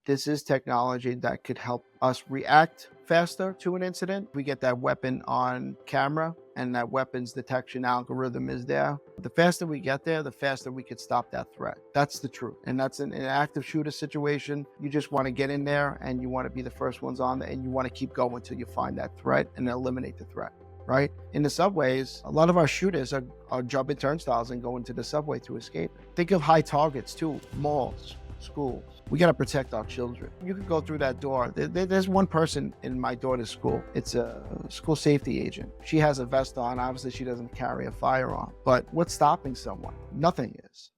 This is technology that could help us react faster to an incident. We get that weapon on camera and that weapons detection algorithm is there. The faster we get there, the faster we could stop that threat. That's the truth. And that's an active shooter situation. You just want to get in there and you want to be the first ones on there and you want to keep going until you find that threat and eliminate the threat. Right? In the subways, a lot of our shooters are jumping turnstiles and going to the subway to escape. Think of high targets too, malls, schools. We got to protect our children. You can go through that door. There's one person in my daughter's school. It's a school safety agent. She has a vest on. Obviously, she doesn't carry a firearm. But what's stopping someone? Nothing is.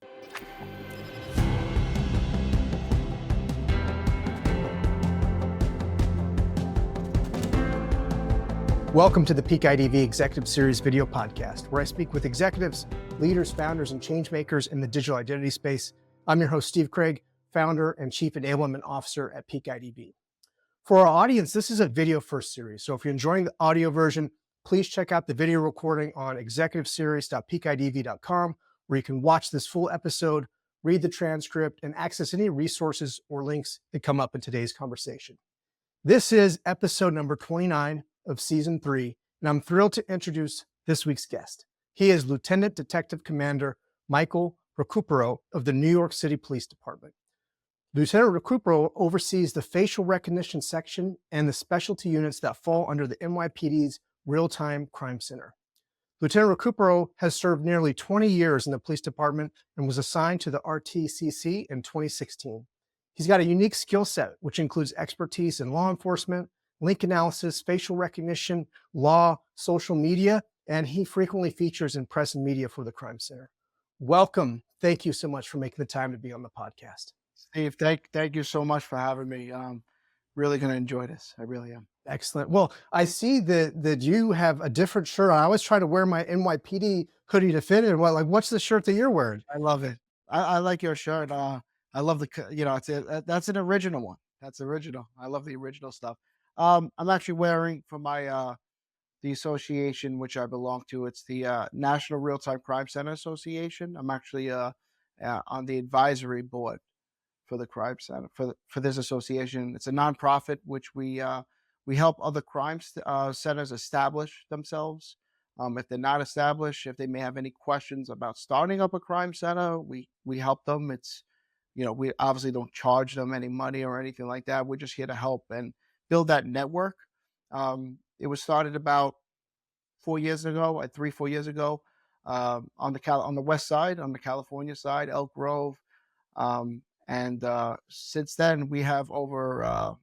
Welcome to the Peak IDV Executive Series video podcast, where I speak with executives, leaders, founders, and changemakers in the digital identity space. I'm your host, Steve Craig, founder and Chief Enablement Officer at Peak IDV. For our audience, this is a video first series. So if you're enjoying the audio version, please check out the video recording on executiveseries.peakidv.com, where you can watch this full episode, read the transcript, and access any resources or links that come up in today's conversation. This is episode number 29 of season 3, and I'm thrilled to introduce this week's guest. He is Lieutenant Detective Commander Michael Ricupero of the New York City Police Department. Lieutenant Ricupero oversees the facial recognition section and the specialty units that fall under the NYPD's RealTime Crime Center. Lieutenant Ricupero has served nearly 20 years in the police department and was assigned to the RTCC in 2016. He's got a unique skill set, which includes expertise in law enforcement, link analysis, facial recognition, law, social media, and he frequently features in press and media for the Crime Center. Welcome. Thank you so much for making the time to be on the podcast. Steve, thank you so much for having me. Really going to enjoy this. I really am. Excellent. Well, I see that you have a different shirt. I always try to wear my NYPD hoodie to fit in. What's the shirt that you're wearing? I love it. I like your shirt. I love that's an original one. That's original. I love the original stuff. I'm actually wearing for my the association which I belong to. It's the National RealTime Crime Center Association. I'm actually on the advisory board for the Crime Center for this association. It's a nonprofit which we help other crime centers establish themselves. If they're not established, if they may have any questions about starting up a crime center, we help them. It's we obviously don't charge them any money or anything like that. We're just here to help and build that network. It was started about 4 years ago, 3-4 years ago, on the west side, on the California side, Elk Grove, and since then we have over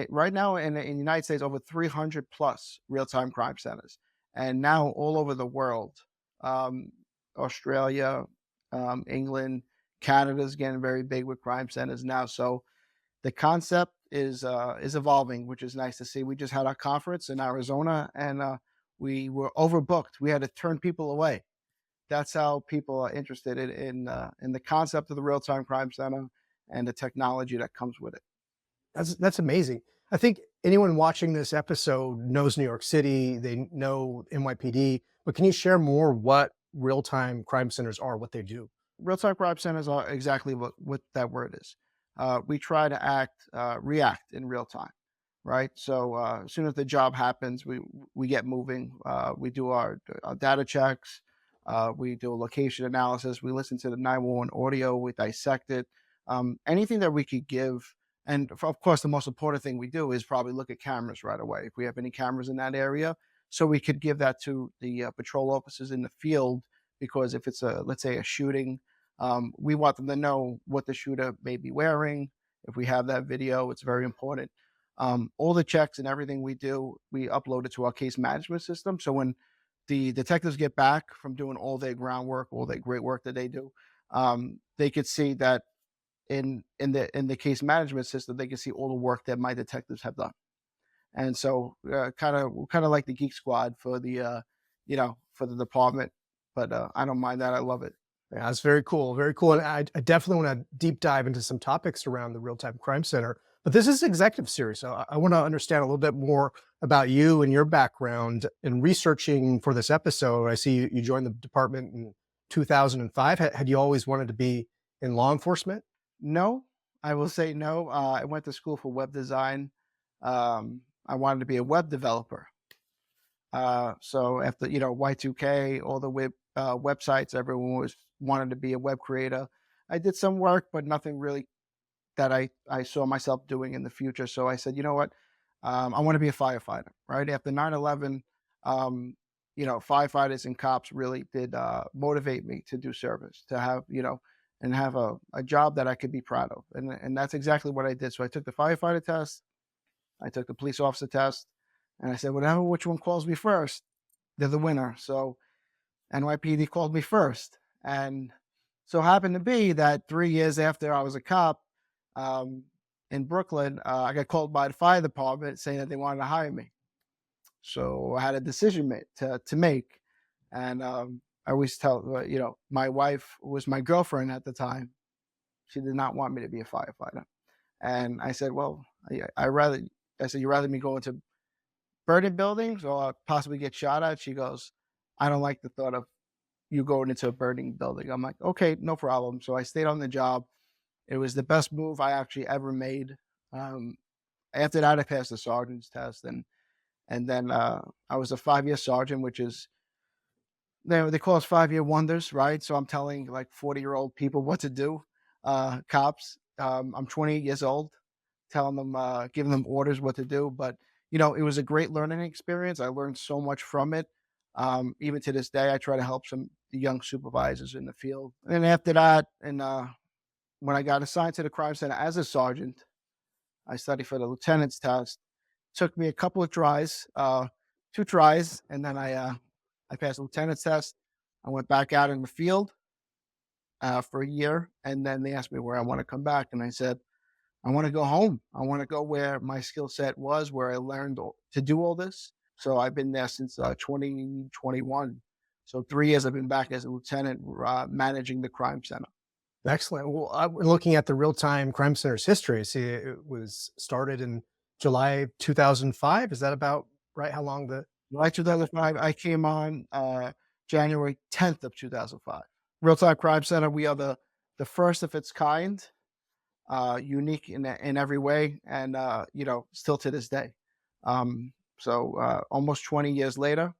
right now in the United States over 300 plus real-time crime centers, and now all over the world, Australia, England, Canada's getting very big with crime centers now. So the concept is evolving, which is nice to see. We just had our conference in Arizona, and we were overbooked. We had to turn people away. That's how people are interested in the concept of the real-time crime center and the technology that comes with it. That's amazing. I think anyone watching this episode knows New York City. They know NYPD, but can you share more what real-time crime centers are, what they do? Real-time crime centers are exactly what that word is. We try to react in real time, right? So as soon as the job happens, we get moving. We do our data checks. We do a location analysis. We listen to the 911 audio. We dissect it. Anything that we could give. And of course, the most important thing we do is probably look at cameras right away. If we have any cameras in that area, so we could give that to the patrol officers in the field, because if it's let's say a shooting, we want them to know what the shooter may be wearing. If we have that video, it's very important. All the checks and everything we do, we upload it to our case management system. So when the detectives get back from doing all their groundwork, all their great work that they do, they could see that in the case management system, they can see all the work that my detectives have done. And so kind of like the geek squad for the for the department. But I don't mind that. I love it. Yeah, that's very cool. Very cool. And I definitely want to deep dive into some topics around the Real-Time Crime Center. But this is executive series, so I want to understand a little bit more about you and your background in researching for this episode. I see you joined the department in 2005. Had you always wanted to be in law enforcement? No, I will say no. I went to school for web design. I wanted to be a web developer. So after Y2K, all the websites, everyone was wanted to be a web creator. I did some work, but nothing really that I saw myself doing in the future. So I said, you know what, I want to be a firefighter. Right after 9/11, firefighters and cops really did motivate me to do service, to have and have a job that I could be proud of, and that's exactly what I did. So I took the firefighter test, I took the police officer test, and I said, whatever, which one calls me first, they're the winner. So NYPD called me first. And so happened to be that 3 years after I was a cop um, in Brooklyn, I got called by the fire department saying that they wanted to hire me. So I had a decision to make. And I always tell, my wife was my girlfriend at the time. She did not want me to be a firefighter. And I said, well, I said, you rather me go into burning buildings or possibly get shot at? She goes, I don't like the thought of you going into a burning building. I'm like, okay, no problem. So I stayed on the job. It was the best move I actually ever made. Um, After that, I passed the sergeant's test, and then I was a 5-year sergeant, which is they call us 5-year wonders, right? So I'm telling like 40-year-old people what to do. Cops. I'm 28 years old, telling them, giving them orders what to do. But it was a great learning experience. I learned so much from it. Even to this day, I try to help some young supervisors in the field. And after that, and when I got assigned to the crime center as a sergeant, I studied for the lieutenant's test. Took me a couple of tries, 2 tries, and then I passed the lieutenant's test. I went back out in the field for a year, and then they asked me where I want to come back, and I said I want to go home. I want to go where my skill set was, where I learned to do all this. So I've been there since 2021. So 3 years I've been back as a lieutenant, managing the crime center. Excellent. Well, we're looking at the Real Time Crime Center's history. See, it was started in July 2005. Is that about right? How long the July 2005, I came on January 10th of 2005. Real Time Crime Center, we are the first of its kind, unique in every way, and still to this day. Almost 20 years later,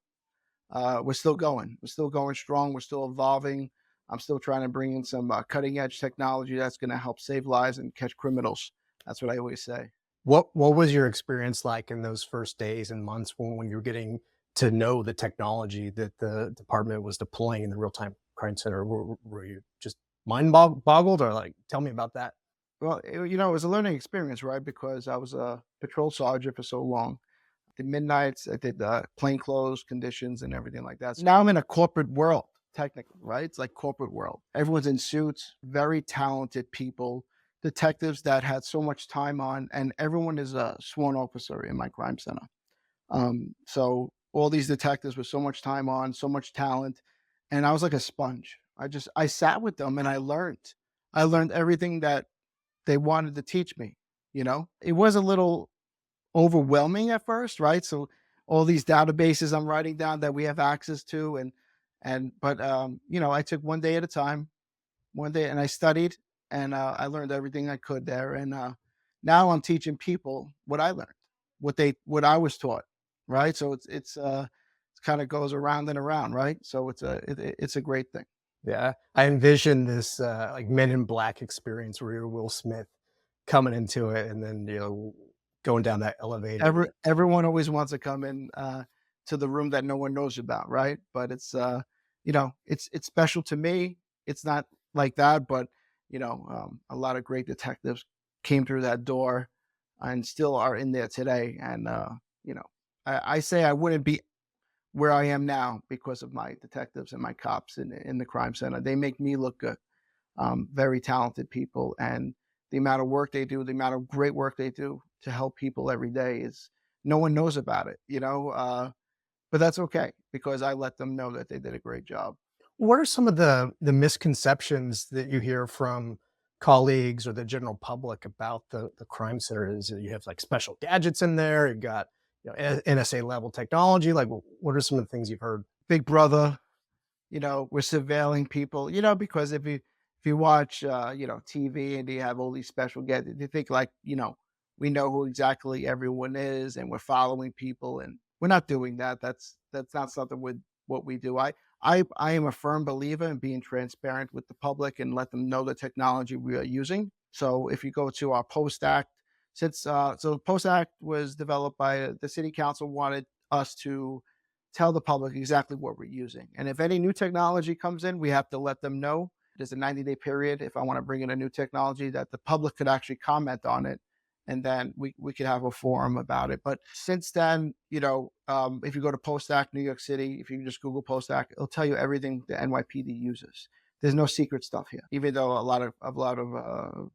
we're still going. We're still going strong. We're still evolving. I'm still trying to bring in some cutting edge technology that's going to help save lives and catch criminals. That's what I always say. what was your experience like in those first days and months when you were getting to know the technology that the department was deploying in the Real Time Crime Center? Were you just boggled, or like tell me about that? Well, it was a learning experience, right? Because I was a patrol sergeant for so long. The midnights, I did plainclothes conditions and everything like that. So now I'm in a corporate world, technically, right? It's like corporate world. Everyone's in suits, very talented people, detectives that had so much time on, and everyone is a sworn officer in my crime center. So all these detectives with so much time on, so much talent, and I was like a sponge. I sat with them and I learned. I learned everything that they wanted to teach me. It was a little overwhelming at first, right? So all these databases I'm writing down that we have access to, but I took one day at a time, one day, and I studied, and I learned everything I could there, and now I'm teaching people what I learned, what I was taught, right? So it kind of goes around and around, right? So it's a great thing. Yeah, I envision this like Men in Black experience where you're Will Smith coming into it, and then going down that elevator. Everyone always wants to come in to the room that no one knows about, right? But it's special to me. It's not like that, but a lot of great detectives came through that door and still are in there today. And you know, I say I wouldn't be where I am now because of my detectives and my cops in the crime center. They make me look good. Very talented people, and the amount of work they do, the amount of great work they do to help people every day is no one knows about it, but that's okay because I let them know that they did a great job. What are some of the misconceptions that you hear from colleagues or the general public about the crime center? Is it you have like special gadgets in there? You got NSA level technology. Like, what are some of the things you've heard? Big brother, we're surveilling people, because if you watch, TV and you have all these special guests, they think like, we know who exactly everyone is and we're following people, and we're not doing that. That's not something with what we do. I am a firm believer in being transparent with the public and let them know the technology we are using. So if you go to our Post Act, so Post Act was developed by the city council wanted us to tell the public exactly what we're using. And if any new technology comes in, we have to let them know. There's a 90-day period if I want to bring in a new technology that the public could actually comment on it. And then we could have a forum about it. But since then, if you go to Post Act New York City, if you just Google Post Act, it'll tell you everything the NYPD uses. There's no secret stuff here, even though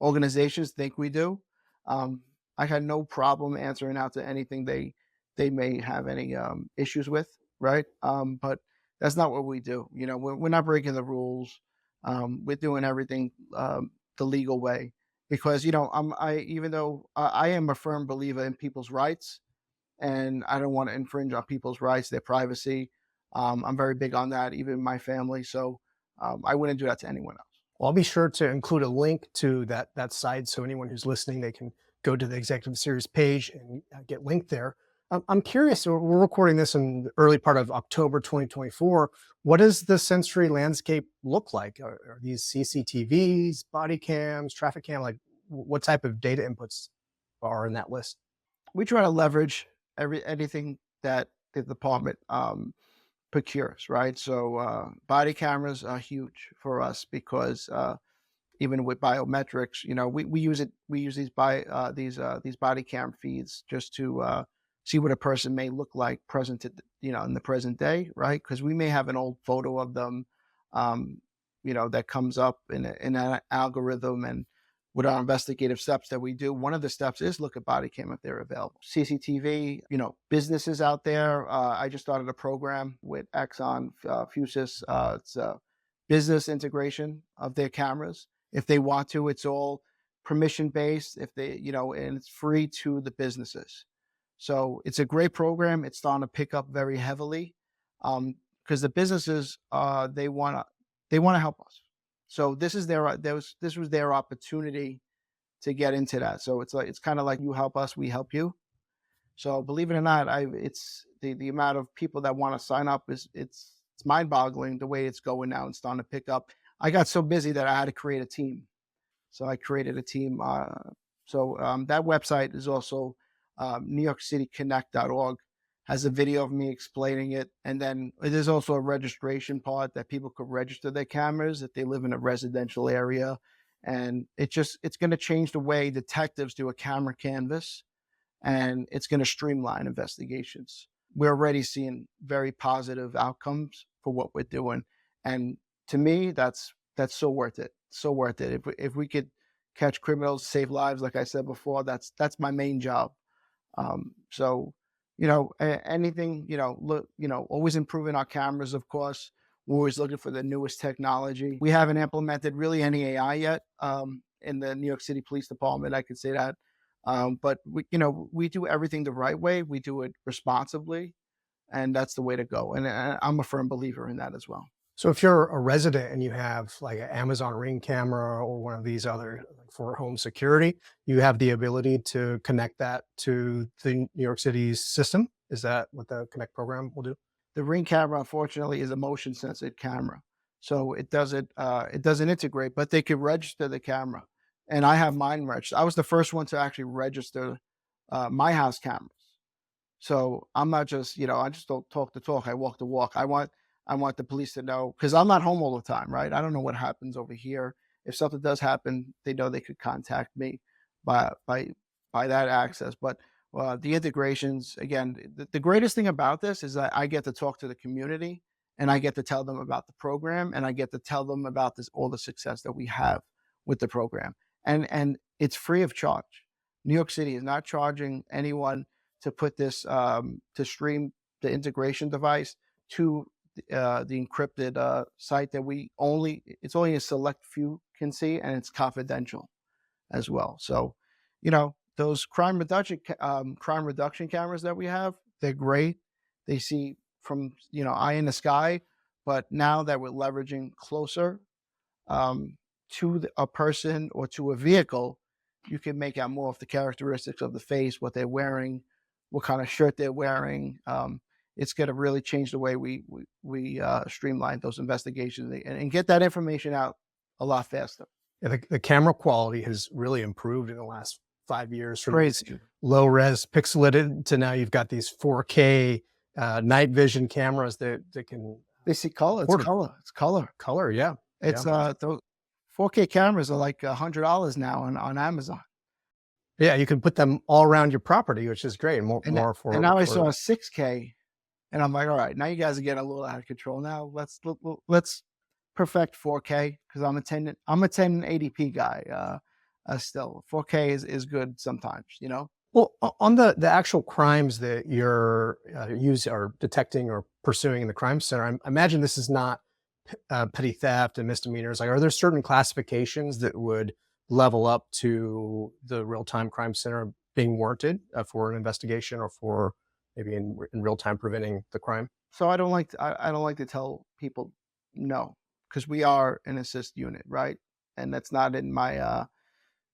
organizations think we do. Um, I had no problem answering out to anything they may have any issues with, right? But that's not what we do. We're not breaking the rules. We're doing everything the legal way because even though I am a firm believer in people's rights, and I don't want to infringe on people's rights, their privacy. I'm very big on that, even my family. So I wouldn't do that to anyone else. Well, I'll be sure to include a link to that site so anyone who's listening, they can go to the executive series page and get linked there. I'm curious. So we're recording this in the early part of October 2024. What does the sensory landscape look like? Are these CCTVs, body cams, traffic cam? Like, what type of data inputs are in that list? We try to leverage anything that the department procures, right? So body cameras are huge for us because even with biometrics, we use it. We use these body cam feeds just to see what a person may look like present, in the present day, right? Because we may have an old photo of them, that comes up in an algorithm, and with our investigative steps that we do, one of the steps is look at body cam if they're available. CCTV, businesses out there. I just started a program with Exxon Fusus. It's a business integration of their cameras. If they want to, it's all permission based. If they, and it's free to the businesses. So it's a great program. It's starting to pick up very heavily because the businesses they want to help us. So this was their opportunity to get into that. So it's kind of like you help us, we help you. So believe it or not, it's the amount of people that want to sign up it's mind boggling the way it's going now and starting to pick up. I got so busy that I had to create a team. So I created a team. That website is also NewYorkCityConnect.org, has a video of me explaining it. And then there's also a registration part that people could register their cameras if they live in a residential area. And it's going to change the way detectives do a camera canvas, and it's going to streamline investigations. We're already seeing very positive outcomes for what we're doing. And to me, that's so worth it. So worth it. If we could catch criminals, save lives, like I said before, that's my main job. Anything, always improving our cameras, of course. We're always looking for the newest technology. We haven't implemented really any AI yet in the New York City Police Department. I could say that. But we do everything the right way. We do it responsibly, and that's the way to go. And I'm a firm believer in that as well. So if you're a resident and you have like an Amazon Ring camera or one of these other for home security, you have the ability to connect that to the New York City's system. Is that what the Connect program will do? The Ring camera, unfortunately, is a motion sensitive camera, so it doesn't integrate. But they could register the camera, and I have mine registered. I was the first one to actually register my house cameras. So I'm not just, I just don't talk the talk. I walk the walk. I want the police to know, because I'm not home all the time, right? I don't know what happens over here. If something does happen, they know they could contact me by that access. But the integrations, again, the greatest thing about this is that I get to talk to the community, and I get to tell them about the program, and I get to tell them about all the success that we have with the program. And it's free of charge. New York City is not charging anyone to put this to stream the integration device to the encrypted site that it's only a select few can see, and it's confidential as well. So, those crime reduction cameras that we have, they're great. They see from eye in the sky, but now that we're leveraging closer, to a person or to a vehicle, you can make out more of the characteristics of the face, what they're wearing, what kind of shirt they're wearing. It's going to really change the way we streamline those investigations and get that information out a lot faster. Yeah, the camera quality has really improved in the last 5 years from these Crazy. low res pixelated to now you've got these 4K night vision cameras that can They see color. It's afford color. It's color. color. Yeah. It's the 4K cameras are like $100 now on Amazon. Yeah. You can put them all around your property, which is great. And More for, and now I saw a 6K, and I'm like, all right, now you guys are getting a little out of control. Now let's perfect 4K because I'm a 1080p guy. Still 4K is good sometimes, you know. well, on the actual crimes that you're use or detecting or pursuing in the crime center, I imagine this is not petty theft and misdemeanors. Like, are there certain classifications that would level up to the real time crime center being warranted for an investigation or for maybe in real time preventing the crime? So I don't like to tell people no because we are an assist unit, right? And that's not in my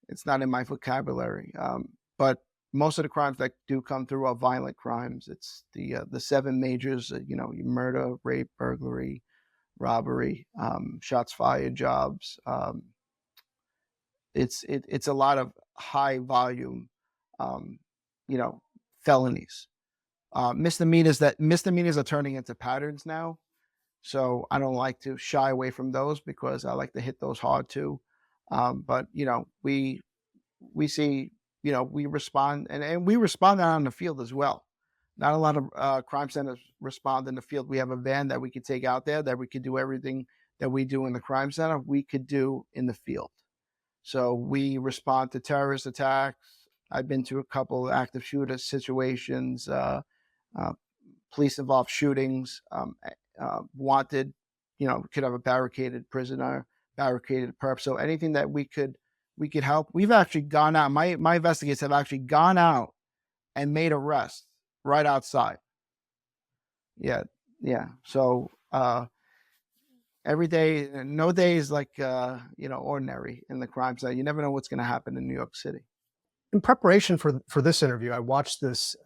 it's not in my vocabulary. But most of the crimes that do come through are violent crimes. It's the seven majors, you know, murder, rape, burglary, robbery, shots fired jobs. It's a lot of high volume, um, you know, felonies. Misdemeanors are turning into patterns now. So I don't like to shy away from those because I like to hit those hard too. But you know, we see, you know, we respond and we respond out on the field as well. Not a lot of crime centers respond in the field. We have a van that we could take out there that we could do everything that we do in the crime center, we could do in the field. So we respond to terrorist attacks. I've been to a couple of active shooter situations, uh, police involved shootings, wanted, you know, could have a barricaded prisoner, barricaded perp. So anything that we could help. We've actually gone out. My investigators have actually gone out and made arrests right outside. Yeah, yeah. So every day, no day is like you know, ordinary in the crime side. You never know what's going to happen in New York City. In preparation for this interview, I watched this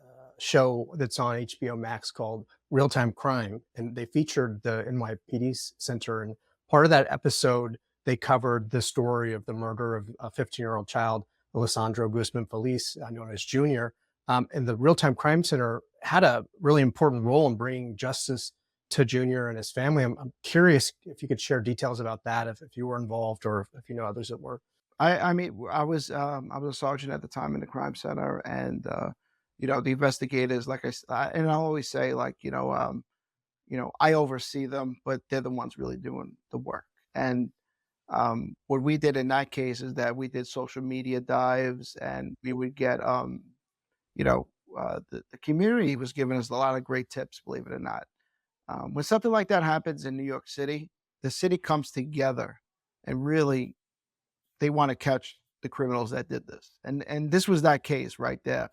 show that's on HBO Max called Real Time Crime, and they featured the NYPD center. And part of that episode, they covered the story of the murder of a 15-year-old child, Alessandro Guzman Feliz, known as Junior. And the Real Time Crime Center had a really important role in bringing justice to Junior and his family. I'm curious if you could share details about that, if you were involved or if you know others that were. I mean, I was a sergeant at the time in the crime center, and you know, the investigators, like and I always say, like, you know, I oversee them, but they're the ones really doing the work. And what we did in that case is that we did social media dives, and we would get, you know, the community was giving us a lot of great tips, believe it or not. When something like that happens in New York City, the city comes together and really they want to catch the criminals that did this. And this was that case right there.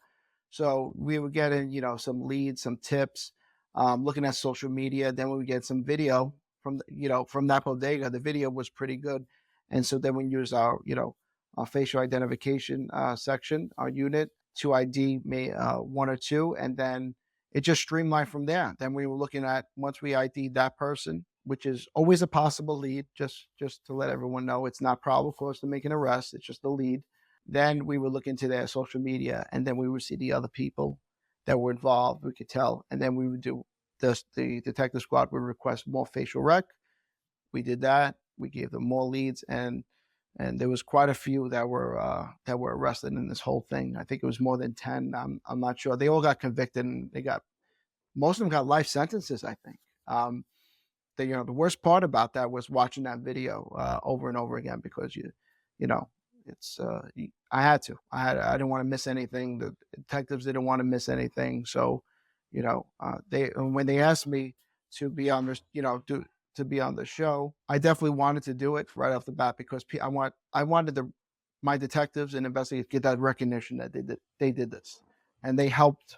So we were getting, you know, some leads, some tips, looking at social media. Then we would get some video from, you know, from that bodega. The video was pretty good. And so then we use our, you know, our facial identification section, our unit to ID one or two. And then it just streamlined from there. Then we were looking at, once we ID that person, which is always a possible lead, just to let everyone know, it's not probable cause to make an arrest. It's just a lead. Then we would look into their social media, and then we would see the other people that were involved. We could tell, and then we would do this. The detective squad would request more facial rec. We did that. We gave them more leads, and there was quite a few that were arrested in this whole thing. I think it was more than 10. I'm not sure. They all got convicted, and most of them got life sentences, I think. You know, the worst part about that was watching that video over and over again because you know, it's I didn't want to miss anything. The detectives didn't want to miss anything. So, you know, when they asked me to be on this, you know, to be on the show, I definitely wanted to do it right off the bat because I wanted my detectives and investigators get that recognition that they did this, and they helped,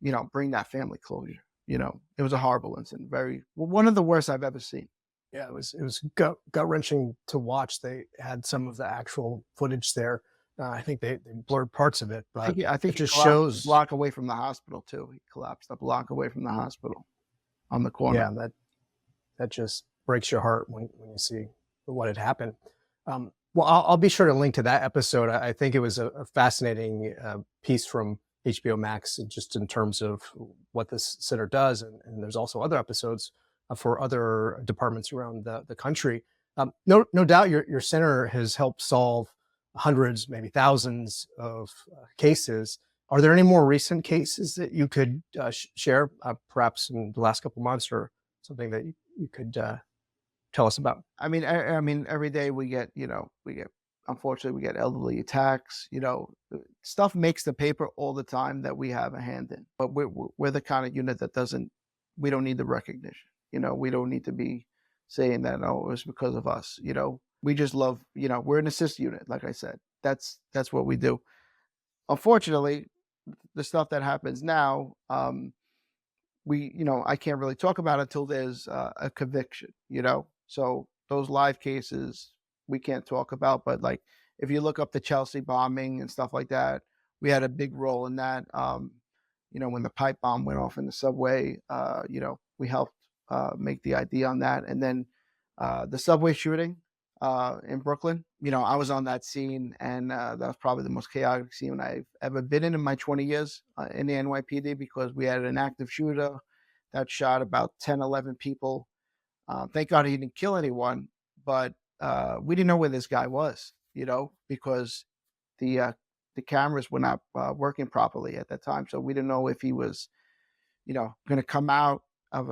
you know, bring that family closure. You know, it was a horrible incident, one of the worst I've ever seen. Yeah, it was gut wrenching to watch. They had some of the actual footage there. I think they blurred parts of it, but I it think he just collapsed a shows. block away from the hospital too. He collapsed a block away from the hospital on the corner. Yeah, that just breaks your heart when you see what had happened. Well, I'll be sure to link to that episode. I think it was a fascinating piece from HBO Max, just in terms of what this center does, and there's also other episodes for other departments around the country. No doubt, your center has helped solve hundreds, maybe thousands of cases. Are there any more recent cases that you could share, perhaps in the last couple months, or something that you could tell us about? I mean, every day we get, unfortunately, we get elderly attacks. Stuff makes the paper all the time that we have a hand in. But we're the kind of unit that doesn't. We don't need the recognition. We don't need to be saying that. Oh, it was because of us. We just love. We're an assist unit. Like I said, that's what we do. Unfortunately, the stuff that happens now, I can't really talk about it until there's a conviction. So those live cases we can't talk about, but like if you look up the Chelsea bombing and stuff like that, we had a big role in that. When the pipe bomb went off in the subway, we helped make the ID on that. And then the subway shooting in Brooklyn, I was on that scene, and that was probably the most chaotic scene I've ever been in my 20 years in the NYPD, because we had an active shooter that shot about 10, 11 people. Thank God he didn't kill anyone, but we didn't know where this guy was, because the cameras were not working properly at that time. So we didn't know if he was, going to come out of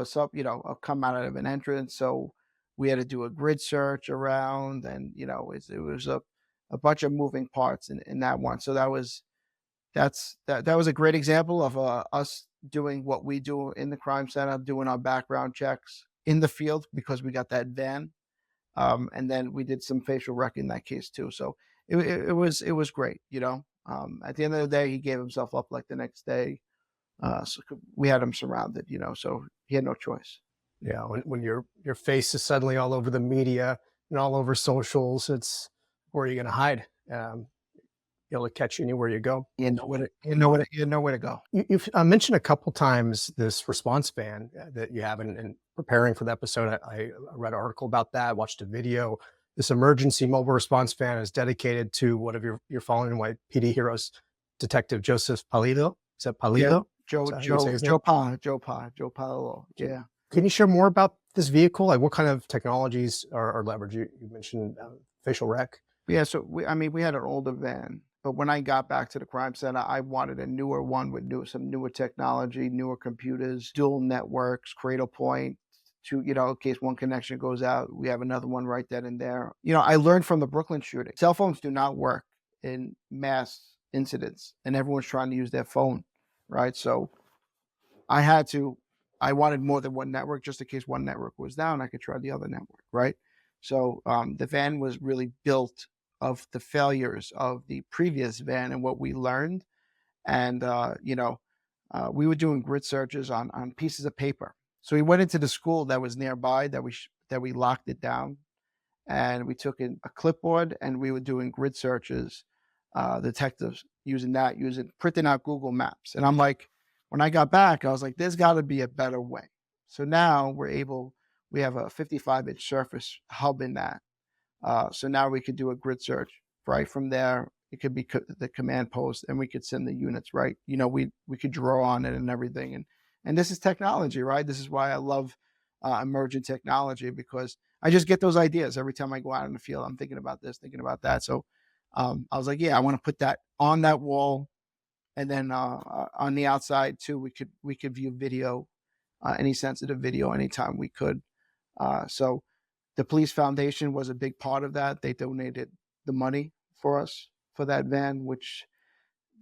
come out of an entrance. So we had to do a grid search around, and it was a bunch of moving parts in that one. So that was a great example of us doing what we do in the crime center, doing our background checks in the field, because we got that van, and then we did some facial rec in that case too. So it was great. At the end of the day, he gave himself up like the next day. So we had him surrounded. So he had no choice. Yeah, when your face is suddenly all over the media and all over socials, it's where are you going to hide? Be able to catch you anywhere you go. You know where to go. You've mentioned a couple times this response van that you have, and preparing for the episode, I read an article about that, watched a video. This emergency mobile response van is dedicated to one of your fallen NYPD heroes, Detective Joseph Palillo. Is that Yeah, Palillo? Is Joe that how you say Joe his name? Joe Paolo. Yeah. Can you share more about this vehicle? Like, what kind of technologies are leveraged? You mentioned facial rec. Yeah, so we had an older van, but when I got back to the crime center, I wanted a newer one with some newer technology, newer computers, dual networks, Cradle Point, to in case one connection goes out, we have another one right then and there. I learned from the Brooklyn shooting. Cell phones do not work in mass incidents, and everyone's trying to use their phone, right? So I wanted more than one network, just in case one network was down, I could try the other network, right? So the van was really built of the failures of the previous van and what we learned. And, we were doing grid searches on pieces of paper. So we went into the school that was nearby, that we locked it down, and we took in a clipboard, and we were doing grid searches, detectives printing out Google Maps. And I'm like, when I got back, I was like, there's got to be a better way. So now we have a 55-inch surface hub in that. So now we could do a grid search right from there. It could be the command post, and we could send the units, right. We could draw on it and everything. And this is technology, right? This is why I love emergent technology, because I just get those ideas every time I go out in the field. I'm thinking about this, thinking about that. So I was like, yeah, I want to put that on that wall, and then on the outside too, we could view video, any sensitive video, anytime we could. So the police foundation was a big part of that. They donated the money for us for that van, which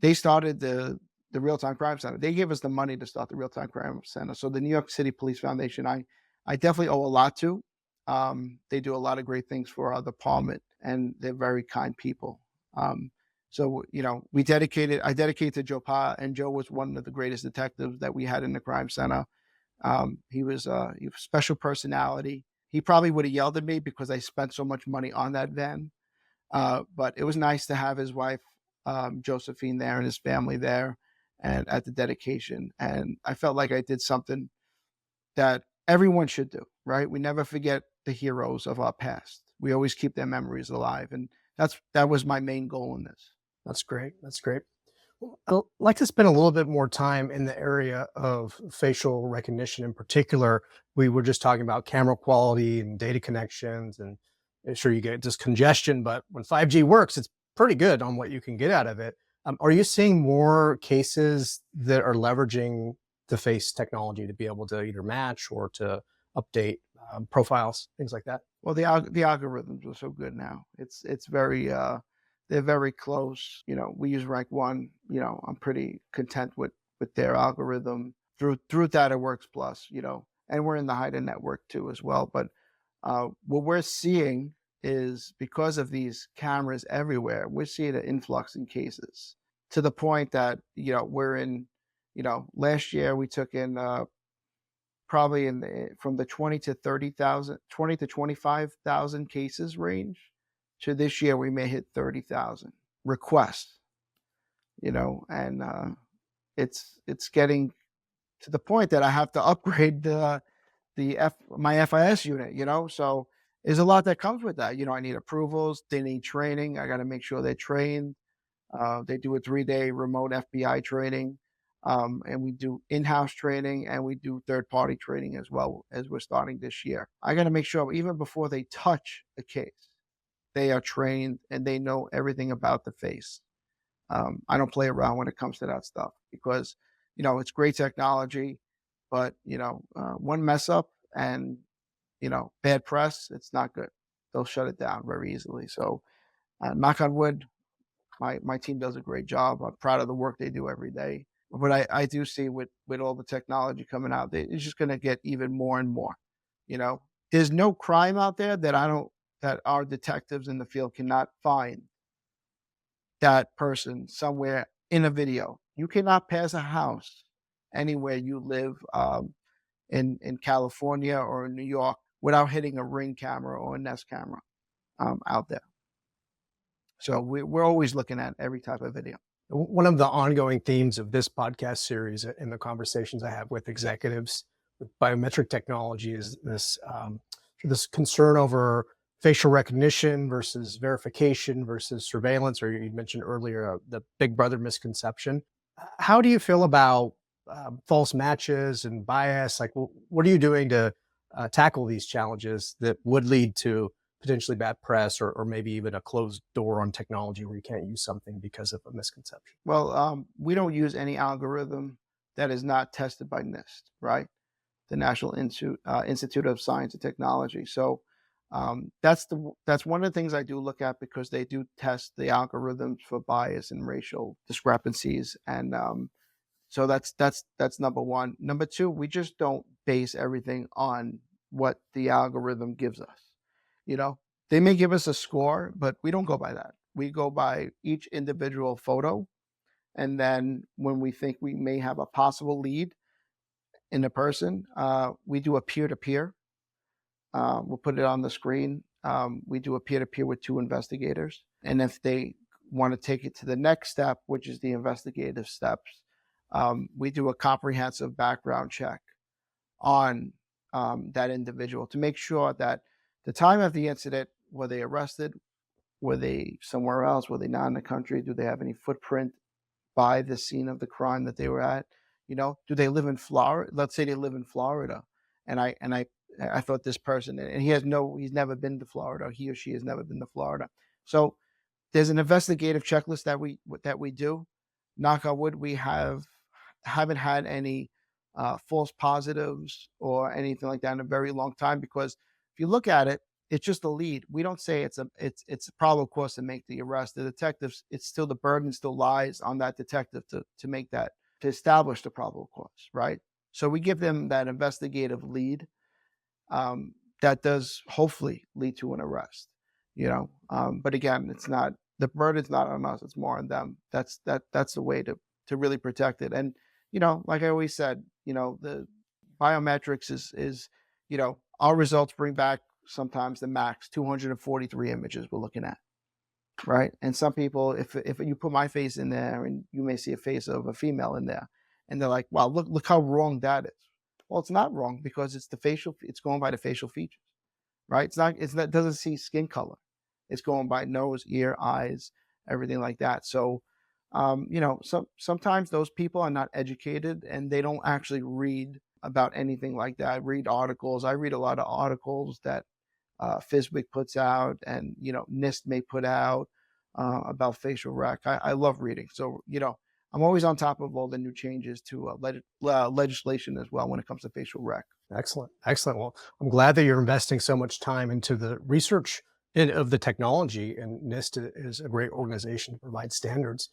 they started the RealTime Crime Center. They gave us the money to start the RealTime Crime Center. So the New York City Police Foundation, I definitely owe a lot to. They do a lot of great things for our department, and they're very kind people. So I dedicated to Joe Pa, and Joe was one of the greatest detectives that we had in the crime center. He was a special personality. He probably would have yelled at me because I spent so much money on that van. But it was nice to have his wife, Josephine, there and his family there and at the dedication. And I felt like I did something that everyone should do, right? We never forget the heroes of our past. We always keep their memories alive. And that was my main goal in this. That's great. That's great. Well, I'd like to spend a little bit more time in the area of facial recognition in particular. We were just talking about camera quality and data connections, and sure, you get just congestion, but when 5G works, it's pretty good on what you can get out of it. Are you seeing more cases that are leveraging the face technology to be able to either match or to update profiles, things like that? Well, the algorithms are so good now. It's very they're very close. We use rank one. I'm pretty content with their algorithm. Through Data Works Plus, and we're in the HIDA network too as well. But what we're seeing is because of these cameras everywhere, we're seeing an influx in cases to the point that we're in. Last year we took in probably from the 20 to 30,000, 20 to 25,000 cases range, to this year we may hit 30,000 requests. And it's getting to the point that I have to upgrade my FIS unit. So there's a lot that comes with that. I need approvals, they need training, I got to make sure they're trained. They do a 3-day remote FBI training, and we do in-house training, and we do third-party training as well as we're starting this year. I got to make sure even before they touch a case, they are trained and they know everything about the face. I don't play around when it comes to that stuff because, it's great technology, but, one mess up and, bad press, it's not good. They'll shut it down very easily. So, knock on wood, my team does a great job. I'm proud of the work they do every day. But I do see with all the technology coming out, it's just going to get even more and more. There's no crime out there that our detectives in the field cannot find that person somewhere in a video. You cannot pass a house anywhere you live, in California or in New York, without hitting a Ring camera or a Nest camera out there. So we're always looking at every type of video. One of the ongoing themes of this podcast series and the conversations I have with executives with biometric technology is this concern over facial recognition versus verification versus surveillance, or you mentioned earlier the Big Brother misconception. How do you feel about false matches and bias? Like, what are you doing to tackle these challenges that would lead to potentially bad press or maybe even a closed door on technology where you can't use something because of a misconception? Well, we don't use any algorithm that is not tested by NIST, right? The National Institute of Science and Technology. So that's one of the things I do look at because they do test the algorithms for bias and racial discrepancies, and so that's number one. Number two, we just don't base everything on what the algorithm gives us. They may give us a score, but we don't go by that. We go by each individual photo, and then when we think we may have a possible lead in a person, we do a peer-to-peer. We'll put it on the screen. We do a peer-to-peer with 2 investigators. And if they want to take it to the next step, which is the investigative steps, we do a comprehensive background check on that individual to make sure that the time of the incident, were they arrested? Were they somewhere else? Were they not in the country? Do they have any footprint by the scene of the crime that they were at? Do they live in Florida? Let's say they live in Florida, and I thought this person, and he's never been to Florida. He or she has never been to Florida. So there's an investigative checklist that we do. Knock on wood, we haven't had any false positives or anything like that in a very long time, because if you look at it, it's just a lead. We don't say it's a probable cause to make the arrest. The detectives, it's still, the burden still lies on that detective to make that, to establish the probable cause, right? So we give them that investigative lead that does hopefully lead to an arrest. But again, it's not, the burden's not on us; it's more on them. That's the way to really protect it. And like I always said, the biometrics is our results bring back sometimes the max 243 images we're looking at, right? And some people, if you put my face in there, and you may see a face of a female in there, and they're like, "Wow, look how wrong that is." Well, it's not wrong because it's going by the facial features, right? It doesn't see skin color. It's going by nose, ear, eyes, everything like that. So, sometimes those people are not educated and they don't actually read about anything like that. Read articles. I read a lot of articles that FISBIC puts out, and NIST may put out about facial rec. I love reading, so I'm always on top of all the new changes to legislation as well when it comes to facial rec. Excellent. Excellent. Well, I'm glad that you're investing so much time into the research of the technology, and NIST is a great organization to provide standards.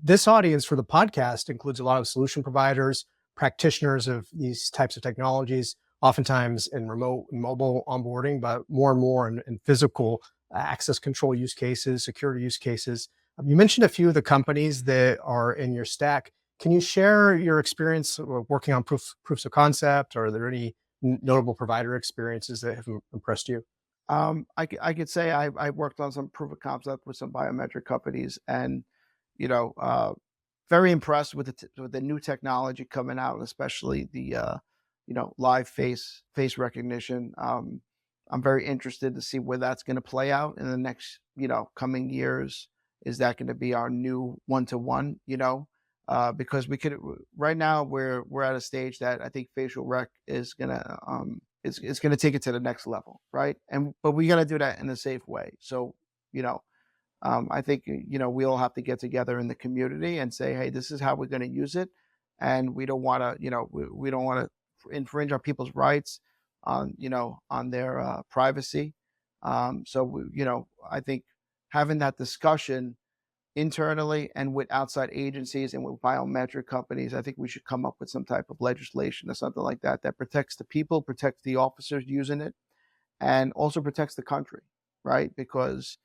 This audience for the podcast includes a lot of solution providers, practitioners of these types of technologies, oftentimes in remote and mobile onboarding, but more and more in physical access control use cases, security use cases. You mentioned a few of the companies that are in your stack. Can you share your experience working on proofs of concept? Or are there any notable provider experiences that have impressed you? I could say I worked on some proof of concept with some biometric companies, and you know, uh, very impressed with with the new technology coming out, especially the live face recognition. I'm very interested to see where that's going to play out in the next coming years. Is that going to be our new one to one? Because we could right now we're at a stage that I think facial rec is gonna it's gonna take it to the next level, right? But we got to do that in a safe way. So you know I think we all have to get together in the community and say, hey, this is how we're going to use it, and we don't want to we don't want to infringe on people's rights on on their privacy. I think having that discussion internally and with outside agencies and with biometric companies, I think we should come up with some type of legislation or something like that that protects the people, protects the officers using it, and also protects the country, right? Because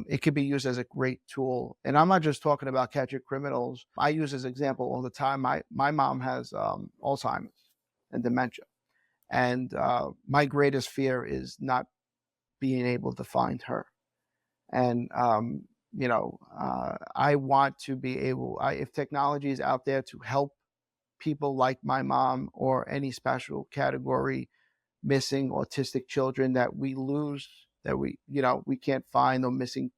it could be used as a great tool. And I'm not just talking about catching criminals. I use as example all the time. My mom has Alzheimer's and dementia, and my greatest fear is not being able to find her. And I want to be able. If technology is out there to help people like my mom or any special category missing autistic children that we lose, that we can't find, or missing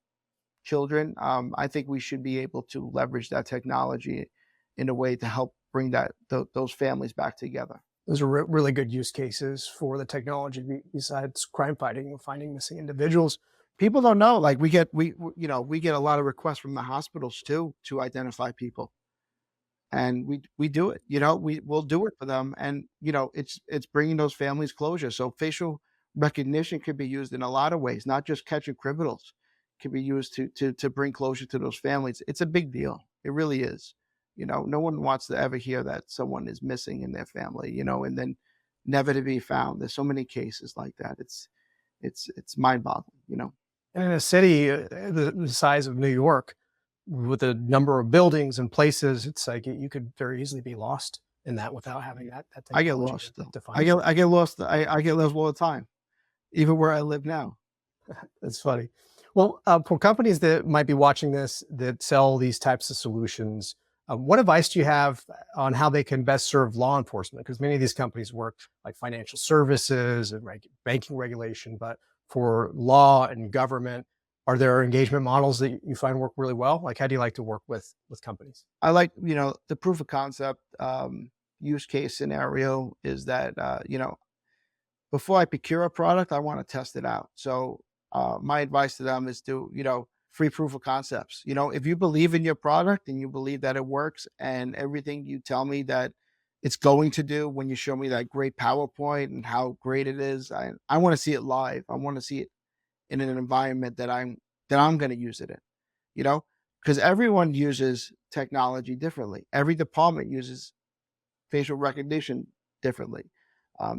children, I think we should be able to leverage that technology in a way to help bring those families back together. Those are really good use cases for the technology besides crime fighting and finding missing individuals. People don't know, like we get a lot of requests from the hospitals too to identify people, and we do it. We'll do it for them, and it's bringing those families closure. So facial recognition could be used in a lot of ways, not just catching criminals. Can be used to bring closure to those families. It's a big deal. It really is. No one wants to ever hear that someone is missing in their family, and then never to be found. There's so many cases like that. It's mind-boggling. And in a city the size of New York, with the number of buildings and places, it's like you could very easily be lost in that without having that I get technology lost though. to find you. I get lost. I get lost all the time, even where I live now. That's funny. Well, for companies that might be watching this that sell these types of solutions, what advice do you have on how they can best serve law enforcement? Because many of these companies work like financial services and banking regulation, but for law and government, are there engagement models that you find work really well? Like, how do you like to work with companies? I like the proof of concept use case scenario is that before I procure a product, I want to test it out. So my advice to them is to, free proof of concepts. If you believe in your product and you believe that it works, and everything you tell me that it's going to do, when you show me that great PowerPoint and how great it is, I want to see it live. I want to see it in an environment that I'm going to use it in, because everyone uses technology differently. Every department uses facial recognition differently.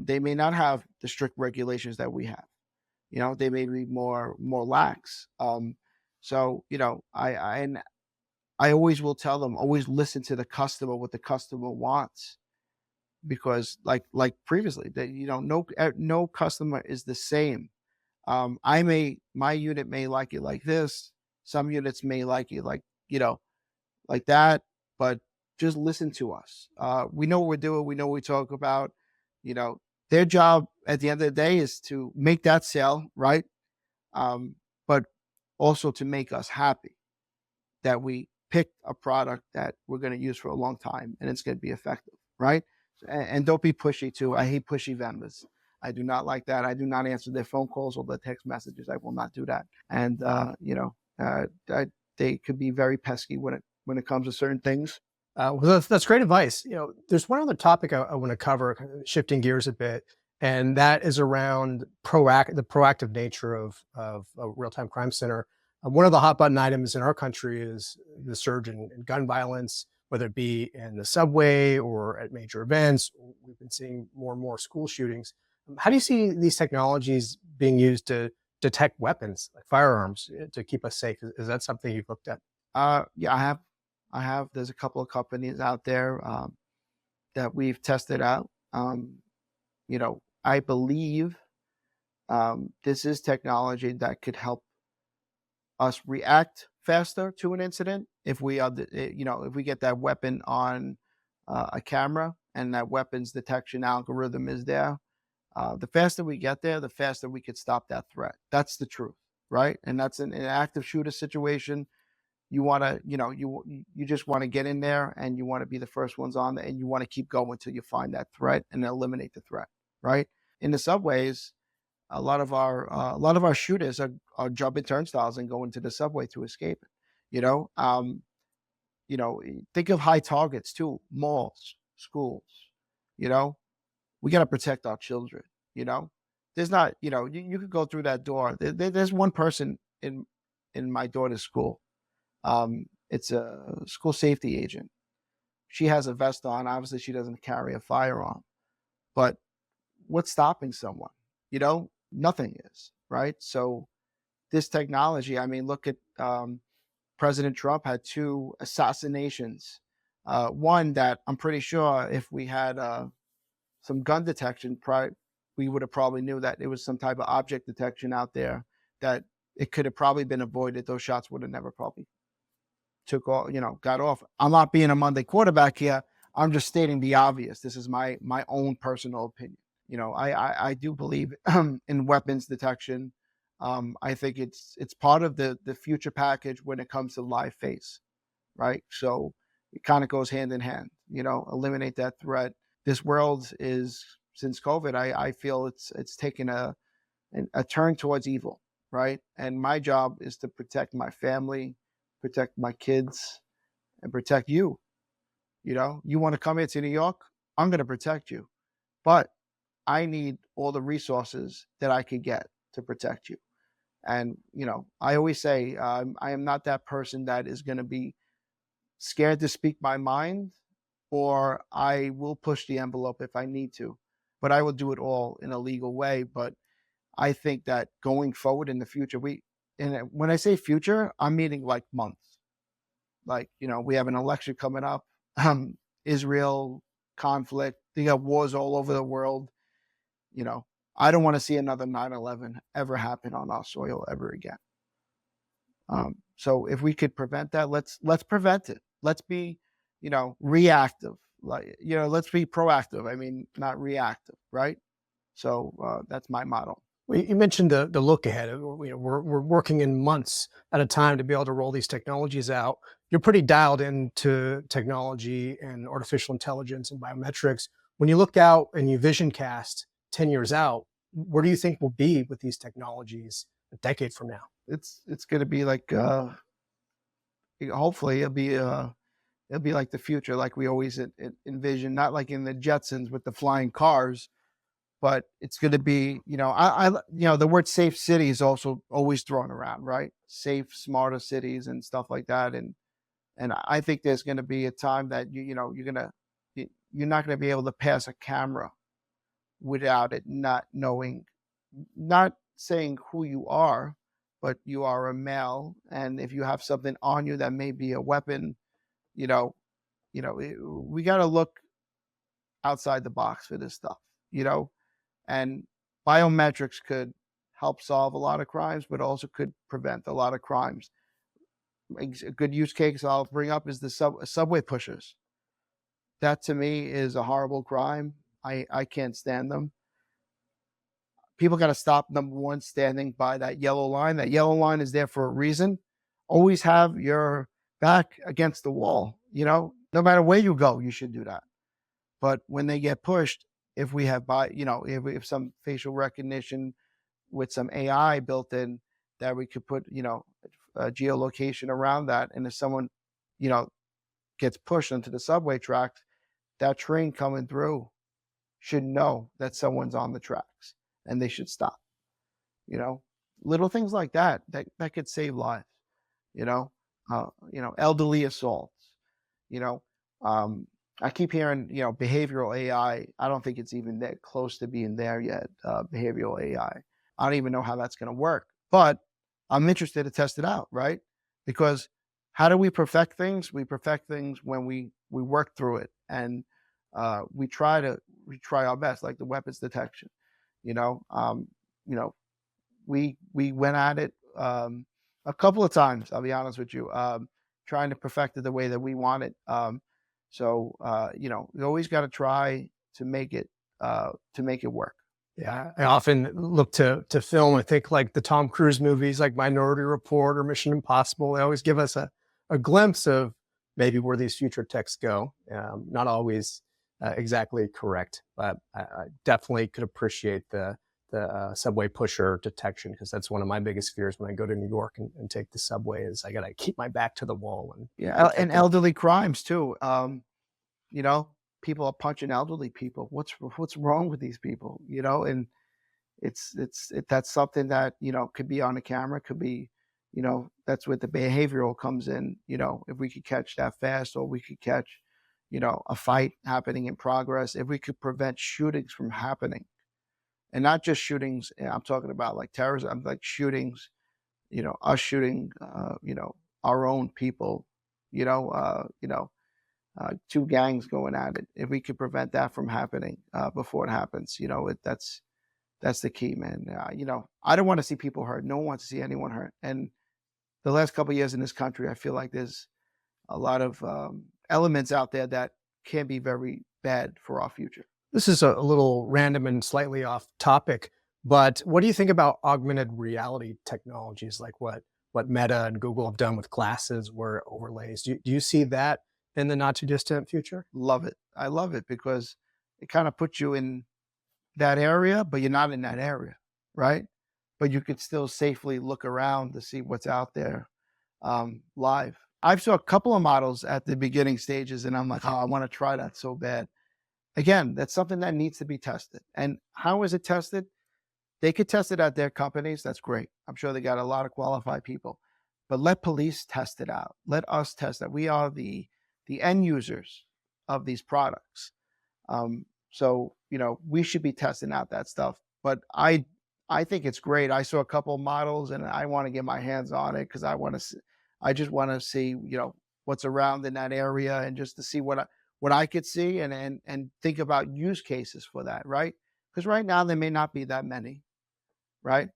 They may not have the strict regulations that we have. They may be more lax. So I always will tell them, always listen to the customer, what the customer wants. because like previously, that no customer is the same. My unit may like it like this. Some units may like it like that, but just listen to us. We know what we're doing. We know what we talk about. You know, their job at the end of the day is to make that sale, right? But also to make us happy that we picked a product that we're going to use for a long time and it's going to be effective, right? And don't be pushy too. I hate pushy vendors. I do not like that. I do not answer their phone calls or their text messages. I will not do that. And they could be very pesky when it comes to certain things. Well, that's great advice. There's one other topic I want to cover, kind of shifting gears a bit, and that is around the proactive nature of a real-time crime center. One of the hot button items in our country is the surge in gun violence, whether it be in the subway or at major events. We've been seeing more and more school shootings. How do you see these technologies being used to detect weapons, like firearms, to keep us safe? Is that something you've looked at? Yeah, I have. There's a couple of companies out there that we've tested out. I believe this is technology that could help us react faster to an incident if we are, if we get that weapon on a camera and that weapons detection algorithm is there. The faster we get there, the faster we could stop that threat. That's the truth, right? And that's an active shooter situation. You want to, you just want to get in there and you want to be the first ones on there and you want to keep going until you find that threat and eliminate the threat, right? In the subways, a lot of our shooters are jumping turnstiles and going to the subway to escape it. You know, um, think of high targets too, malls, schools. You know, we got to protect our children. You know, there's not, you could go through that door. There's one person in my daughter's school. It's a school safety agent. She has a vest on. Obviously, she doesn't carry a firearm. But what's stopping someone? Nothing is, right? So this technology, I mean, look at President Trump had two assassinations. One that I'm pretty sure if we had some gun detection, we would have probably knew that it was some type of object detection out there that it could have probably been avoided. Those shots would have never probably took off, got off. I'm not being a Monday quarterback here. I'm just stating the obvious. This is my own personal opinion. I do believe in weapons detection. I think it's part of the future package when it comes to live face, right? So it kind of goes hand in hand. Eliminate that threat. This world is, since COVID, I feel it's taken a turn towards evil, right? And my job is to protect my family, protect my kids, and protect you. You want to come here to New York? I'm going to protect you, but I need all the resources that I could get to protect you. And, I always say I am not that person that is going to be scared to speak my mind, or I will push the envelope if I need to, but I will do it all in a legal way. But I think that going forward in the future, and when I say future, I'm meaning like months. Like, we have an election coming up, Israel conflict, they got wars all over the world. You know, I don't want to see another 9/11 ever happen on our soil ever again. So if we could prevent that, let's prevent it. Let's be, reactive. Let's be proactive. I mean, not reactive, right? So that's my motto. Well, you mentioned the look ahead. We're working in months at a time to be able to roll these technologies out. You're pretty dialed into technology and artificial intelligence and biometrics. When you look out and you vision cast 10 years out, where do you think we'll be with these technologies a decade from now? It's going to be like hopefully it'll be like the future, like we always envision, not like in the Jetsons with the flying cars, but it's going to be, the word safe city is also always thrown around, right? Safe, smarter cities and stuff like that. And I think there's going to be a time that you're not going to be able to pass a camera without it not knowing, not saying who you are, but you are a male, and if you have something on you that may be a weapon, you know, we got to look outside the box for this stuff, and biometrics could help solve a lot of crimes, but also could prevent a lot of crimes. A good use case I'll bring up is the subway pushers. That to me is a horrible crime. I can't stand them. People got to stop, number one, standing by that yellow line. That yellow line is there for a reason. Always have your back against the wall. No matter where you go, you should do that. But when they get pushed, if we have if some facial recognition with some AI built in, that we could put a geolocation around that, and if someone gets pushed into the subway tracks, that train coming through should know that someone's on the tracks and they should stop. Little things like that could save lives. Elderly assaults. You know, I keep hearing behavioral AI. I don't think it's even that close to being there yet. Behavioral AI. I don't even know how that's going to work, but I'm interested to test it out, right? Because how do we perfect things? We perfect things when we work through it, and we try our best, like the weapons detection. We went at it a couple of times. I'll be honest with you, trying to perfect it the way that we want it. You always got to try to make it work. Yeah, I often look to film. I think like the Tom Cruise movies, like Minority Report or Mission Impossible. They always give us a glimpse of maybe where these future techs go. Not always exactly correct, but I definitely could appreciate the subway pusher detection, because that's one of my biggest fears when I go to New York and take the subway. Is I got to keep my back to the wall. And elderly crimes too. People are punching elderly people. What's wrong with these people? And that's something that could be on the camera, could be, that's where the behavioral comes in. If we could catch that fast, or we could catch a fight happening in progress, if we could prevent shootings from happening, and not just shootings. I'm talking about like terrorism. I'm like shootings, us shooting, our own people, two gangs going at it. If we could prevent that from happening before it happens, that's the key, man. I don't want to see people hurt. No one wants to see anyone hurt. And the last couple of years in this country, I feel like there's a lot of elements out there that can be very bad for our future. This is a little random and slightly off topic, but what do you think about augmented reality technologies, like what Meta and Google have done with glasses or overlays? Do you see that in the not too distant future? Love it. I love it, because it kind of puts you in that area, but you're not in that area, right? But you could still safely look around to see what's out there live. I've saw a couple of models at the beginning stages, and I'm like, oh, I want to try that so bad. Again, that's something that needs to be tested. And how is it tested? They could test it at their companies. That's great. I'm sure they got a lot of qualified people. But let police test it out. Let us test it. We are the end users of these products. So we should be testing out that stuff. But I think it's great. I saw a couple of models, and I want to get my hands on it, because I just want to see what's around in that area, and just to see what I could see, and think about use cases for that, right? Because right now there may not be that many, right?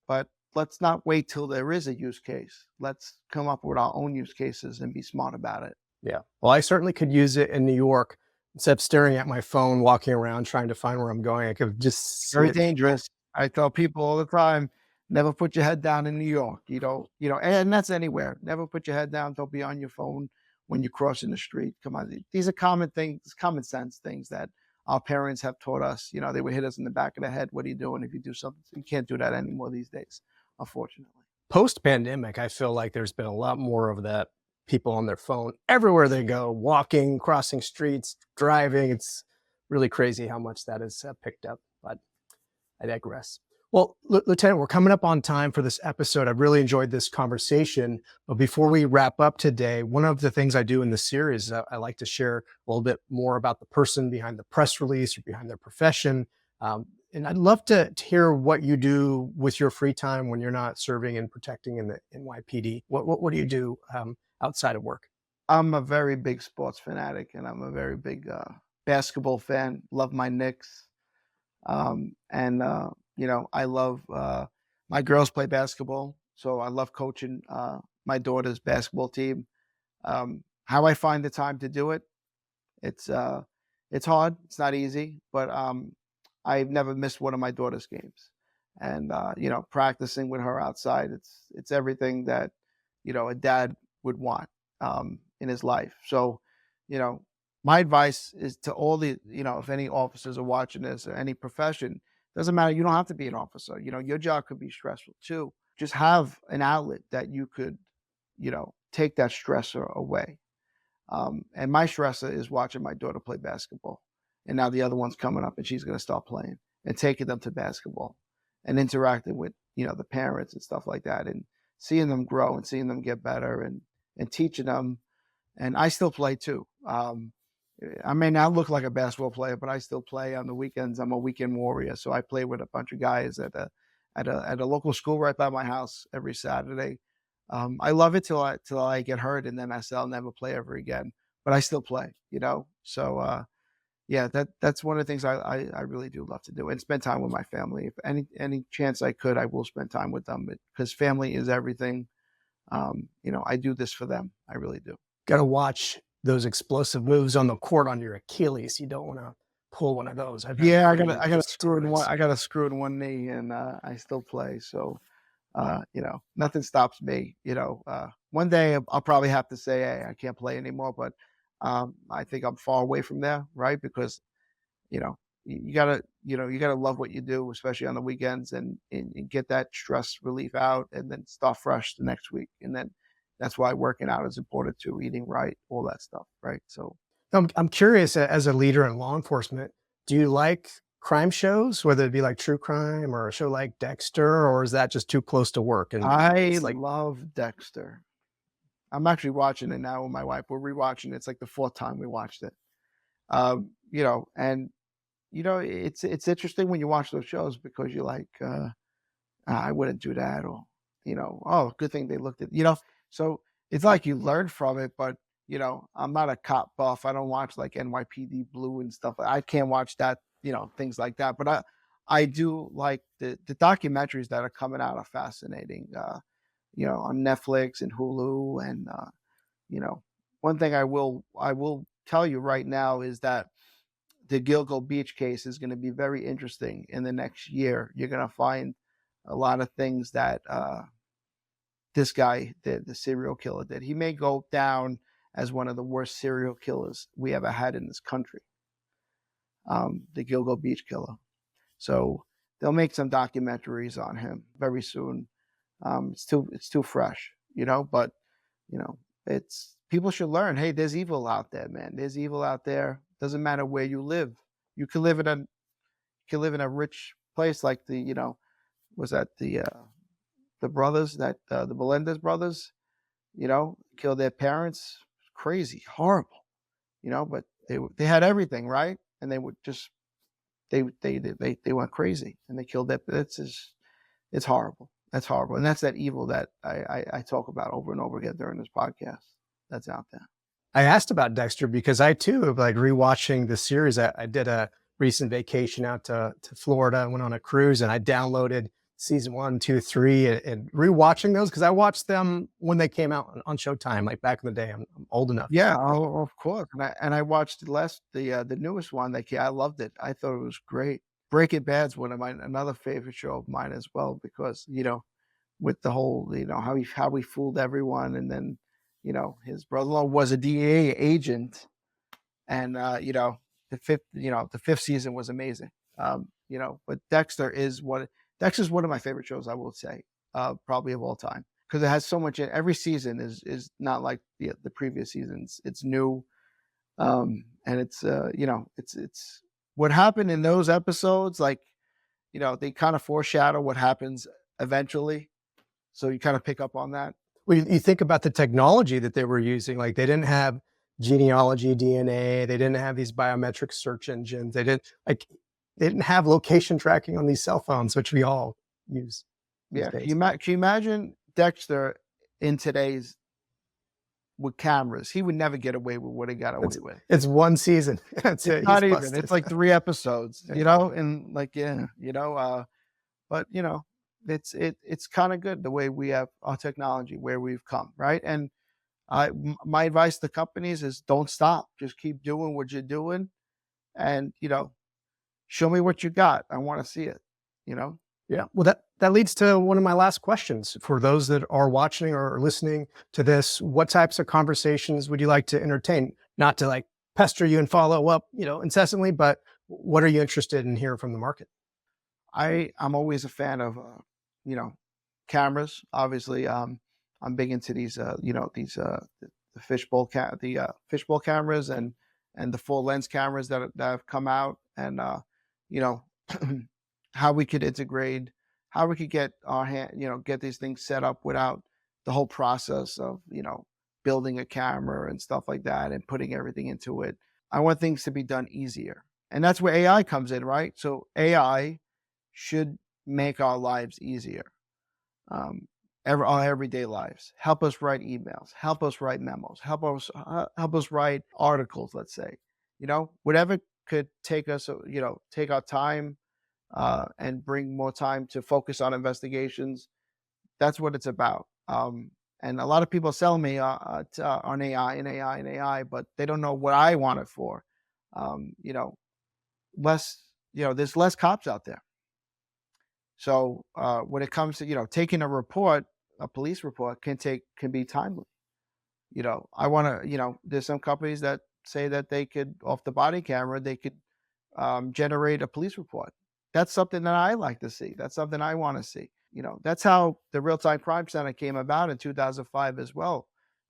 But let's not wait till there is a use case. Let's come up with our own use cases and be smart about it. Yeah. Well, I certainly could use it in New York. Instead of staring at my phone, walking around, trying to find where I'm going, I could just... Very dangerous. I tell people all the time, never put your head down in New York. And that's anywhere. Never put your head down. Don't be on your phone when you're crossing the street. Come on. These are common things, common sense things that our parents have taught us. They would hit us in the back of the head. What are you doing if you do something? You can't do that anymore these days, unfortunately. Post-pandemic, I feel like there's been a lot more of that. People on their phone everywhere they go, walking, crossing streets, driving. It's really crazy how much that has picked up, but I digress. Well, Lieutenant, we're coming up on time for this episode. I've really enjoyed this conversation, but before we wrap up today, one of the things I do in the series, I like to share a little bit more about the person behind the press release or behind their profession. And I'd love to hear what you do with your free time when you're not serving and protecting in the NYPD. What do you do outside of work? I'm a very big sports fanatic, and I'm a very big basketball fan, love my Knicks. And I love my girls play basketball, so I love coaching my daughter's basketball team. How I find the time to do it, it's uh, it's hard. It's not easy, but I've never missed one of my daughter's games. And practicing with her outside, it's everything that a dad would want in his life. So, you know, my advice is to all the if any officers are watching this or any profession, doesn't matter. You don't have to be an officer. Your job could be stressful too. Just have an outlet that you could, take that stressor away. And my stressor is watching my daughter play basketball. And now the other one's coming up and she's going to start playing and taking them to basketball and interacting with, the parents and stuff like that and seeing them grow and seeing them get better and teaching them. And I still play too. I may not look like a basketball player, but I still play on the weekends. I'm a weekend warrior. So I play with a bunch of guys at a local school right by my house every Saturday. I love it till I get hurt, and then I say I'll never play ever again. But I still play, So yeah, that's one of the things I really do love to do, and spend time with my family. If any chance I could, I will spend time with them because family is everything. I do this for them. I really do. Got to watch those explosive moves on the court on your Achilles. You don't want to pull one of those. Yeah, I got screw in one. I got a screw in one knee, and I still play. So, nothing stops me. One day I'll probably have to say, hey, I can't play anymore. But I think I'm far away from there, right? Because you gotta love what you do, especially on the weekends, and get that stress relief out, and then start fresh the next week. And then that's why working out is important too, eating right, all that stuff, right? So I'm curious, as a leader in law enforcement, do you like crime shows, whether it be like true crime or a show like Dexter, or is that just too close to work? And I it's like, love Dexter. I'm actually watching it now with my wife. We're rewatching it. It's like the fourth time we watched it. And it's interesting when you watch those shows because you're like, I wouldn't do that, or oh, good thing they looked at, So it's like you learn from it, but I'm not a cop buff. I don't watch like NYPD Blue and stuff. I can't watch that, things like that. But I do like the documentaries that are coming out are fascinating. On Netflix and Hulu, and one thing I will tell you right now is that the Gilgo Beach case is going to be very interesting in the next year. You're going to find a lot of things that this guy did, the serial killer did. He may go down as one of the worst serial killers we ever had in this country, the Gilgo Beach killer. So they'll make some documentaries on him very soon. It's too fresh, but it's people should learn, hey, there's evil out there, man. There's evil out there. Doesn't matter where you live. You can live in a rich place like was that the brothers that the Melendez brothers, killed their parents. Crazy, horrible, but they had everything, right? And they would just they went crazy and they killed their. It's horrible. That's horrible, and that's that evil that I talk about over and over again during this podcast. That's out there. I asked about Dexter because I too have like rewatching the series. I did a recent vacation out to Florida. I went on a cruise and I downloaded season 1, 2, 3 and rewatching those because I watched them when they came out on Showtime, like back in the day. I'm old enough. Yeah, of course. And I watched the newest one. I loved it. I thought it was great. Breaking Bad's one of another favorite show of mine as well, because with the whole how he fooled everyone, and then his brother-in-law was a DEA agent, and the fifth season was amazing. But Dexter's one of my favorite shows, I will say, probably of all time, because it has so much. Every season is not like the previous seasons. It's new, and it's it's what happened in those episodes. Like they kind of foreshadow what happens eventually, so you kind of pick up on that. Well, you think about the technology that they were using. Like they didn't have genealogy, DNA. They didn't have these biometric search engines. They didn't have location tracking on these cell phones, which we all use. Yeah. Can you imagine Dexter in today's with cameras. He would never get away with what he got away with. It's one season. That's It's it. not He's even. busted. It's like 3 episodes, Yeah. you know, and like, yeah, you know, but you know, it's kind of good the way we have our technology, where we've come, right? And my advice to companies is don't stop. Just keep doing what you're doing, and you know, show me what you got. I want to see it. You know. Yeah. Well, that leads to one of my last questions for those that are watching or listening to this. What types of conversations would you like to entertain? Not to like pester you and follow up, incessantly, but what are you interested in hearing from the market? I'm always a fan of you know, cameras. Obviously, I'm big into these these the fishbowl cameras and the full lens cameras that have come out, and you know, how we could integrate, how we could get our get these things set up without the whole process of building a camera and stuff like that and putting everything into it. I want things to be done easier, and that's where AI comes in, right? So AI should make our lives easier, our everyday lives. Help us write emails, help us write memos, help us write articles. Let's say, whatever could take us, take our time and bring more time to focus on investigations. That's what it's about. And a lot of people sell me on AI and AI and AI, but they don't know what I want it for. Less, there's less cops out there. So when it comes to taking a police report can be timely. I want to there's some companies that say that they could, off the body camera, they could generate a police report. That's something that I like to see. That's something I want to see. That's how the RealTime Crime Center came about in 2005 as well,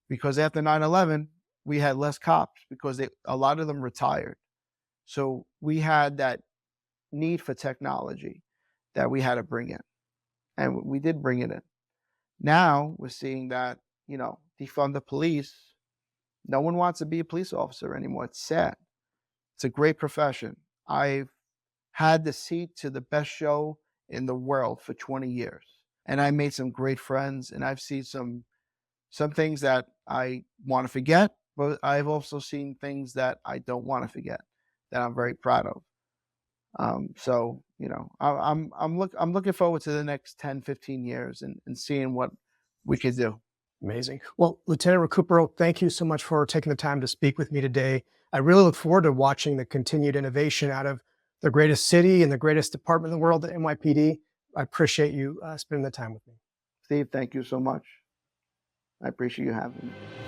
because after 9/11 we had less cops because a lot of them retired. So we had that need for technology that we had to bring in, and we did bring it in. Now we're seeing that defund the police. No one wants to be a police officer anymore. It's sad. It's a great profession. I've had the seat to the best show in the world for 20 years, and I made some great friends, and I've seen some things that I want to forget, but I've also seen things that I don't want to forget, that I'm very proud of. So I'm looking forward to the next 10, 15 years and seeing what we could do. Amazing. Well, Lieutenant Recupero, thank you so much for taking the time to speak with me today. I really look forward to watching the continued innovation out of the greatest city and the greatest department in the world, the NYPD. I appreciate you spending the time with me. Steve, thank you so much. I appreciate you having me.